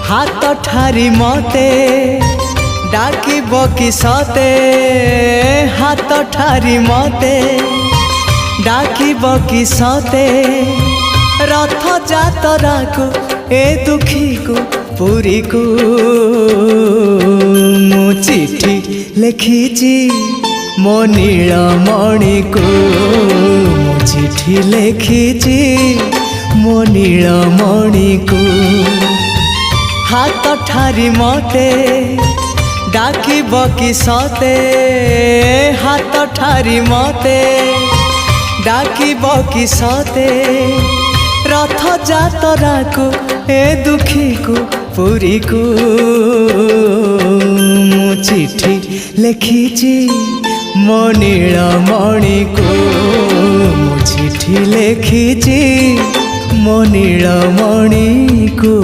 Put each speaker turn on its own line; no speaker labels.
हाथ ठारी मते डाकिब कि सते हाथ ठारी मते डाकिब कि सते रथ जातरा को ए दुखी को पुरी को मु चिठी लिखिची मो नीलमणि को मु चिठी लिखिची मो नीलमणि को हाथ ठारी मते डाकिब कि सते हाथ ठारी मते डाकिब कि सते रथ जातरा को ए दुखी को पुरी को मु चिठी लिखिची मो नीलमणि को मु चिठी लिखिची मो नीलमणि को।